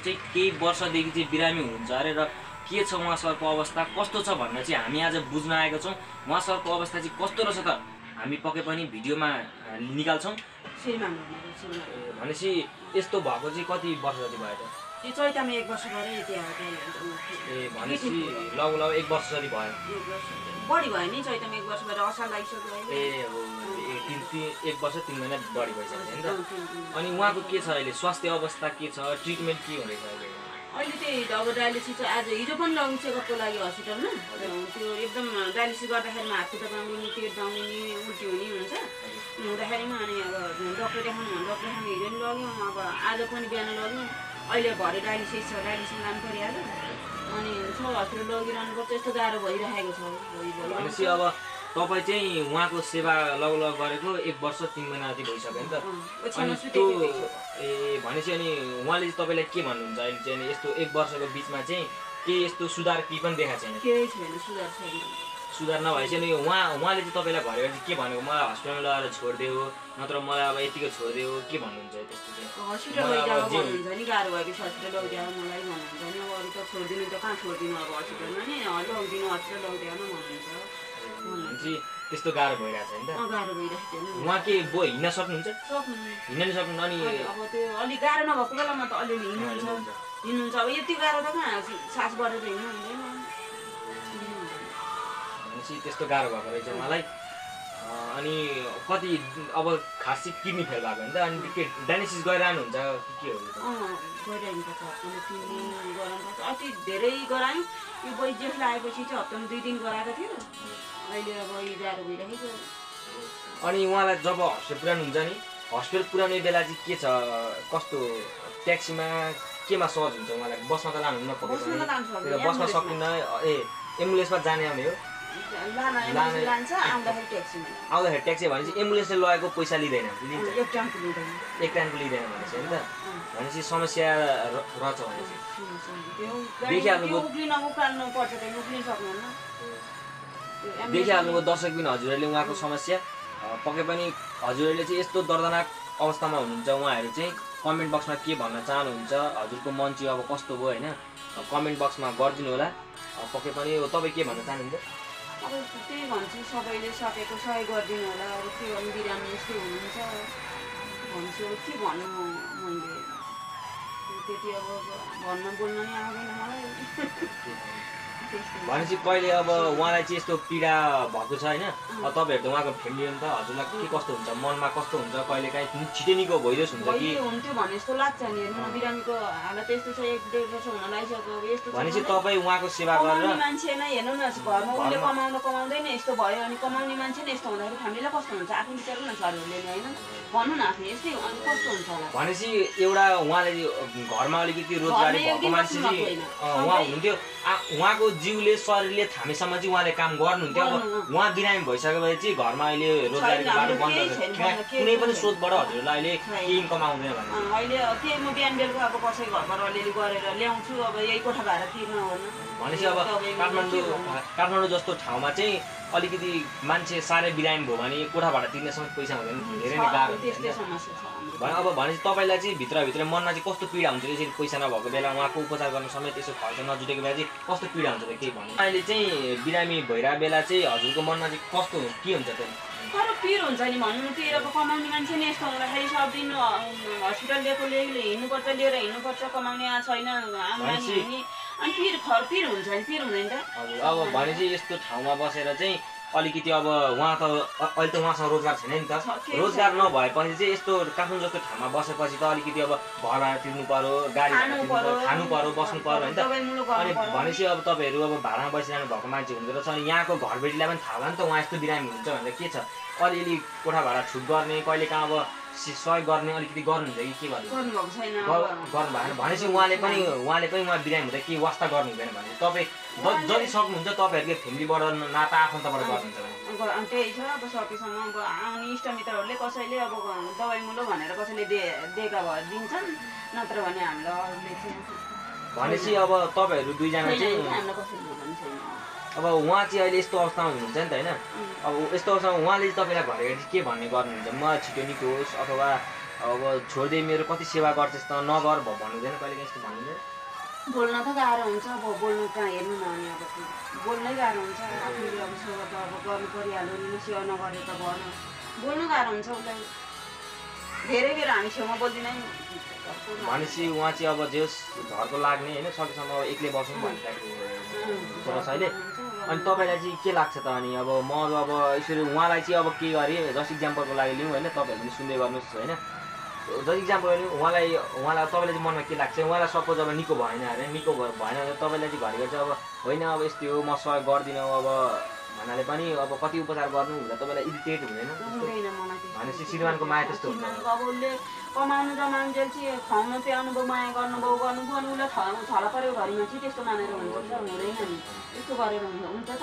चाहिँ केही वर्षदेखि चाहिँ बिरामी हुनुहुन्छ अरे र के छ उहाँ सरको अवस्था कस्तो छ भनेर चाहिँ हामी आज बुझ्न आएका छौँ। उहाँ सरको अवस्था चाहिँ कस्तो रहेछ त हामी पक्कै पनि भिडियोमा निकाल्छौँ। भनेपछि यस्तो भएको चाहिँ कति वर्ष जति भयो त? यो चैतामा 1 वर्ष भरे त्यहाँ ए भनेपछि लगभग 1 वर्ष जति भयो। बढी भयो नि चैतामा 1 वर्ष भएर असार लागिसक्यो ए हो 1 वर्ष 3 महिना बढी भइसक्यो नि त। अनि उहाँको के छ अहिले स्वास्थ्य अवस्था के छ ट्रिटमेन्ट के हुँदैछ अहिले? अहिले त्यही अब डायलिसिस आज हिजो पनि लग्नु चेकअपको लागि हस्पिटलमा त्यो एकदम डायलिसिस गर्दाखेरिमा हात खुट्टा बाङ्गिने पेट बाङ्गिने उल्टी हुने हुन्छ हुँदाखेरिमा अनि अब डक्टर देखाउनु भने डक्टर देखाउनु हिजो पनि लग्यौँ अब आज पनि बिहान लग्यौँ अहिले भरे डायलिसिस छ डायलिसिस लानु परिहाल्यो अनि छ हस्पिटल लगिरहनुपर्छ यस्तो गाह्रो भइरहेको छ। भनेपछि अब तपाईँ चाहिँ उहाँको सेवा लगभग गरेको 1 वर्ष 3 महिना जति भइसक्यो नि त। अनि त्यो भनेपछि अनि उहाँले चाहिँ तपाईँलाई के भन्नुहुन्छ अहिले चाहिँ यस्तो 1 वर्षको बिचमा चाहिँ के यस्तो सुधार केही पनि देखाएको छैन? केही छैन सुधार छैन। सुधार नभएपछि अनि उहाँले चाहिँ तपाईँलाई घरेर चाहिँ के भनेको मलाई हस्पिटलमा लगाएर छोडिदियो नत्र मलाई अब यतिको छोडिदियो के भन्नुहुन्छ त्यस्तो चाहिँ? हस्पिटल लैजाऊ भन्नुहुन्छ नि गाह्रो भएपछि हस्पिटल लगिदियो मलाई भन्नुहुन्छ नि अब अरू त छोडिदिनु त कहाँ छोडिदिनु अब हस्पिटलमा नि लगिदिनु हस्पिटल लगिदिएन भन्नुहुन्छ। भनेपछि त्यस्तो गाह्रो भइरहेको छ नि त? गाह्रो भइरहेको थियो उहाँ के हिँड्न सक्नुहुन्छ? हिँड्न नि सक्नु अनि अब त्यो अलिक गाह्रो नभएको बेलामा त अलिअलि हिँड्नुहुन्छ अब यति गाह्रो त कहाँ सास बढेर हिँड्नु हुँदैन। भनेपछि त्यस्तो गाह्रो भएको रहेछ उहाँलाई। अनि कति अब खास चाहिँ किडनी फेल भएको नि त अनि के डायलिसिस गरिरहनुहुन्छ के हो? गरिरहनुपर्छ हप्तामा 3 दिन गराउनुपर्छ। अति धेरै गरायौँ यो जेठ लागेपछि चाहिँ हप्तामा 2 दिन गराएको थियो अहिले अब यो गाह्रो भइरहेको। अनि उहाँलाई जब हस्पिटल पुर्याउनुहुन्छ नि हस्पिटल पुर्याउने बेला चाहिँ के छ कस्तो ट्याक्सीमा केमा सहज हुन्छ उहाँलाई? बसमा त लानुहुन्न पक्कै बसमा सक्दिनँ ए एम्बुलेन्समा जाने आउने हो? आउँदाखेरि ट्याक्सी भनेपछि एम्बुलेन्सले लगेको पैसा लिँदैन? एक टाइमको लिँदैन भनेपछि होइन त। भनेपछि समस्या रहेछ भनेपछि देखिहाल्नुभयो दर्शकबिन हजुरहरूले उहाँको समस्या। पक्कै पनि हजुरहरूले चाहिँ यस्तो दर्दनाक अवस्थामा हुनुहुन्छ उहाँहरू चाहिँ कमेन्ट बक्समा के भन्न चाहनुहुन्छ हजुरको मन चाहिँ अब कस्तो भयो होइन कमेन्ट बक्समा गरिदिनु होला। पक्कै पनि तपाईँ के भन्न चाहनुहुन्छ? अब त्यही भन्छु सबैले सकेको सहयोग गरिदिनु होला। अब के गर्नु बिरामी यस्तो हुनुहुन्छ भन्छु के भन्नु मैले त्यति अब भन्न बोल्न नि आउँदैन मलाई। भनेपछि कहिले अब उहाँलाई चाहिँ यस्तो पीडा भएको छ होइन तपाईँहरू त उहाँको फ्यामिली हो नि त हजुरलाई के कस्तो हुन्छ मनमा कस्तो हुन्छ कहिले काहीँ छिटै निको भइदियोस् हुन्छ कि हुन्थ्यो भने जस्तो लाग्छ नि बिरामीको हालत यस्तो छ 1-1.5 वर्ष हुन लागिसक्यो यस्तो भनेपछि तपाईँ उहाँको सेवा गरेर मान्छे नै हेर्नु न घरमा उसले कमाउँदैन यस्तो भयो अनि कमाउने मान्छे नै यस्तो हुँदाखेरि फ्यामिलीलाई कस्तो हुन्छ आफ्नो विचार न सरहरूले होइन भन्नु न आफै यस्तै अनि कस्तो हुन्छ होला। भनेपछि एउटा उहाँले घरमा अलिकति रोजगारी भएको मान्छे चाहिँ उहाँ हुनुहुन्थ्यो उहाँको जिउले शरीरले थामेसम्म चाहिँ उहाँले काम गर्नुहुन्थ्यो। अब उहाँ बिरामी भइसकेपछि घरमा अहिले रोजगारीको बाटो बन्द कुनै पनि स्रोतबाट हजुरलाई अहिले केही इन्कम आउँदैन भने अहिले त्यही म बिहान बेलुका अब कसै घरबाट अलिअलि गरेर ल्याउँछु अब यही कोठा भाडा तिर्न ओर्न। भनेपछि अब काठमाडौँ जस्तो ठाउँमा चाहिँ अलिकति मान्छे साह्रै बिरामी भयो भने कोठा भाडा तिर्ने समेत पैसा हुँदैन धेरै नै गाह्रो अब भनेपछि तपाईँलाई चाहिँ भित्रभित्र मनमा चाहिँ कस्तो पीडा हुन्छ यसरी पैसा नभएको बेला उहाँको उपचार गर्न समेत यसो खर्च नजुटेको बेला चाहिँ कस्तो पीडा हुन्छ त केही भन्नु? अहिले चाहिँ बिरामी भइरहेको बेला चाहिँ हजुरको मनमा चाहिँ कस्तो के हुन्छ त? तर पिर हुन्छ नि भन्नु त्यो अब कमाउने मान्छे नि यस्तो हुँदाखेरि सब दिन हस्पिटल लिएको हिँड्नुपर्छ लिएर हिँड्नुपर्छ कमाउने छैन आम्दानी अनि पिर हुन्छ नि पिर हुँदैन त? हजुर अब भनेपछि यस्तो ठाउँमा बसेर चाहिँ अलिकति अब उहाँ त अहिले त उहाँसँग रोजगार छैन नि त रोजगार नभएपछि चाहिँ यस्तो काठमाडौँ जस्तो ठाउँमा बसेपछि त अलिकति अब घर भाडा तिर्नु पर्यो गाडी खानु पर्यो बस्नु पर्यो होइन त। अनि भनेपछि अब तपाईँहरू अब भाडामा बसिरहनु भएको मान्छे हुँदो रहेछ अनि यहाँको घरबेटीलाई पनि थाहा भयो नि त उहाँ यस्तो बिरामी हुन्छ भनेर के छ अलिअलि कोठा भाडा छुट गर्ने कहिले कहाँ अब सहयोग गर्ने अलिकति गर्नुहुन्छ कि के गर्नु भएन भनेपछि उहाँले पनि उहाँ बिरामी हुँदा केही वास्ता गर्नु हुँदैन भने तपाईँ जति सक्नुहुन्छ तपाईँहरूको फ्यामिलीबाट नाता आफन्तबाट गर्नुहुन्छ भने त्यही छ अब सकेसम्म अब आउने इष्टमित्रहरूले कसैले अब दबाई मुलो भनेर कसैले दिएका भए दिन्छन् नत्र भने हामीलाई भनेपछि अब तपाईँहरू दुईजना चाहिँ अब उहाँ चाहिँ अहिले यस्तो अवस्थामा हुनुहुन्छ नि त होइन अब यस्तो अवस्थामा उहाँले चाहिँ तपाईँलाई घरेर के भन्ने गर्नुहुन्छ मलाई छिटो निको होस् अथवा अब छोडिदिए मेरो कति सेवा गर्छस् त नगर भन्नुहुँदैन कहिले यस्तो भन्नुहुँदैन बोल्न त गाह्रो हुन्छ अब बोल्नु कहाँ हेर्नु न अनि अब बोल्नै गाह्रो हुन्छ आफूले अब सेवा त अब गर्नु परिहाल्यो नि सेवा नगरे त भएन बोल्नु गाह्रो हुन्छ उसलाई धेरै बेर हामी छेउमा बोल्दिनँ भनेपछि उहाँ चाहिँ अब जे घरको लाग्ने होइन सकेसम्म अब एक्लै बसौँ भनिरहेको छ अहिले अनि तपाईँलाई चाहिँ के लाग्छ त अनि अब म अब यसरी उहाँलाई चाहिँ अब के गरेँ जस्ट इक्जाम्पलको लागि लिउँ होइन तपाईँहरू पनि सुन्दै गर्नुहोस् होइन जस्ट इक्जाम्पल लिउँ उहाँलाई तपाईँलाई चाहिँ मनमा के लाग्छ उहाँलाई सपोज अब निको भएन अरे निको भएन भने तपाईँलाई चाहिँ घरिघरि चाहिँ अब होइन अब यस्तो हो म सहयोग गर्दिनँ अब भन्नाले पनि अब कति उपचार गर्नु हुँदा तपाईँलाई इरिटेट हुँदैन भनेपछि श्रीमानको माया त्यस्तो हुन्छ अब उसले कमाउनु र मान्छे चाहिँ खुवाउनु प्याउनु भयो माया गर्नुभयो गर्नुभयो अनि उसलाई थला परेको घरिमा चाहिँ त्यस्तो मानेर हुन्छ हुँदैन नि त्यस्तो गरेर हुन्छ त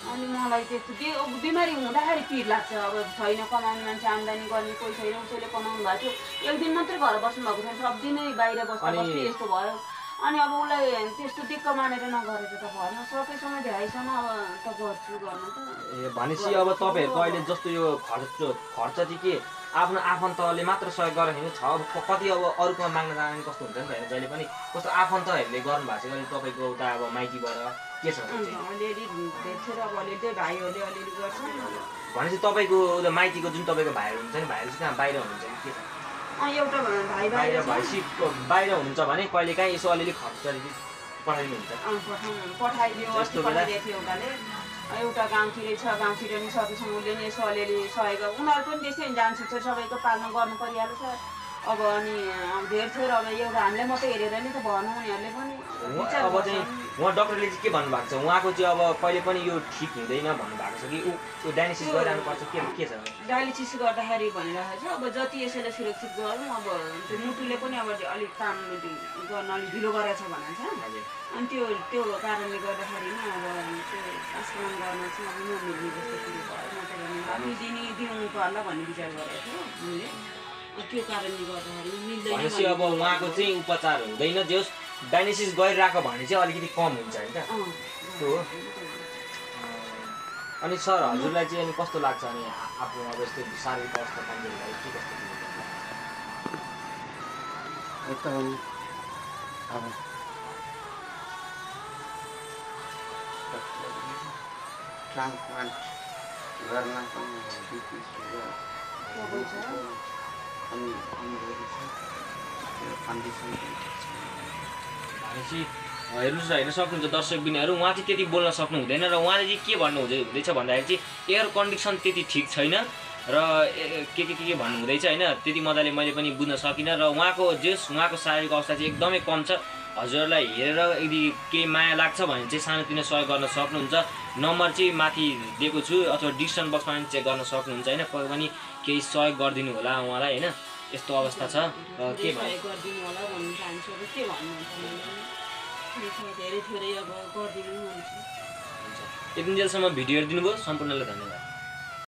अनि मलाई त्यस्तो बिमारी हुँदाखेरि पिर लाग्छ अब छैन कमाउने मान्छे आम्दानी गर्ने कोही छैन उसैले कमाउनु भएको थियो एक दिन मात्रै घर बस्नु भएको छैन सब दिनै बाहिर बस्नु यस्तो भयो अनि अब उसलाई त्यस्तो दिक्क मानेर नगरेर त भएन सकेसम्म भ्याइसम्म अब त गर्छु गर्न त ए भनेपछि अब तपाईँहरूको अहिले जस्तो यो खर्च चाहिँ के आफ्नो आफन्तले मात्र सहयोग गरेर हिँड्नु छ अब कति अब अरूकोमा माग्न जाने कस्तो हुन्छ नि त जहिले पनि कस्तो आफन्तहरूले गर्नुभएको छ तपाईँको उता अब माइतीबाट के छ अलिअलि धेरै अब अलिअलि भाइहरूले अलिअलि गर्छ भनेपछि तपाईँको माइतीको जुन तपाईँको भाइहरू हुन्छ नि भाइहरू चाहिँ कहाँ बाहिर हुनुहुन्छ कि के छ एउटा भाइ बाहिर भएपछि बाहिर हुनुहुन्छ भने कहिलेकाहीँ यसो अलिअलि खर्च पठाइदिनुहुन्छ पठाइदियो अस्ति पठाइदिएको थियो एउटाले एउटा गाउँतिरै छ गाउँतिर नि सकेसम्म उसले नि यसो अलिअलि सहयोग उनीहरू पनि त्यस्तै जान्छ सबैको पाल्नु गर्नु परिहाल्छ अब अनि धेर थोर अब एउटा हामीले मात्रै हेरेर नि त भन्नु उनीहरूले पनि अब चाहिँ उहाँ डक्टरले चाहिँ के भन्नुभएको छ उहाँको चाहिँ अब कहिले पनि यो ठिक हुँदैन भन्नुभएको छ कि ऊ डायलिसिस गरिरहनुपर्छ के छ डायलिसिस गर्दाखेरि भनिरहेको छ अब जति यसैलाई सुरक्षित गरौँ अब त्यो मुटुले पनि अब अलिक काम गर्न अलिक ढिलो गरेको छ भनेको छ अनि त्यो कारणले गर्दाखेरि नै अब त्यो आस्कलन गर्न चाहिँ अब नमिल्ने जस्तो कुरो भयो नत्र भने दिनु पर्ला भन्ने विचार गरेको थियो मैले त्यो कारणले गर्दाखेरि मिल्दैन भनेपछि अब उहाँको चाहिँ उपचार हुँदैन जे डायलिसिस गरिरहेको भने चाहिँ अलिकति कम हुन्छ होइन त त्यो हो अनि सर हजुरलाई चाहिँ अनि कस्तो लाग्छ अनि आफू अब यस्तो शारीरिक अवस्था कमजोर भयो के कस्तो एकदम अब ट्रान्सप्लान्ट गर्न भनेपछि हेर्नुहोस् हेर्न सक्नुहुन्छ दर्शक बिनाहरू उहाँ चाहिँ त्यति बोल्न सक्नु हुँदैन र उहाँले चाहिँ के भन्नु हुँदैछ भन्दाखेरि चाहिँ एयर कन्डिसन त्यति ठिक छैन र के भन्नु हुँदैछ होइन त्यति मजाले मैले पनि बुझ्न सकिनँ र उहाँको शारीरिक अवस्था चाहिँ एकदमै कम छ हजुरहरूलाई हेरेर यदि केही माया लाग्छ भने चाहिँ सानोतिनो सहयोग गर्न सक्नुहुन्छ नम्बर चाहिँ माथि दिएको छु अथवा डिस्क्रिप्सन बक्समा पनि चेक गर्न सक्नुहुन्छ होइन कोही पनि केही सहयोग गरिदिनु होला उहाँलाई होइन यस्तो अवस्था छ र के गरिदिनु होला भन्नु चाहन्छु अब के भन्नुहुन्छ धेरै थोरै अब गरिदिनु हुन्छ यति जेलसम्म भिडियो हेरिदिनु भयो सम्पूर्णलाई धन्यवाद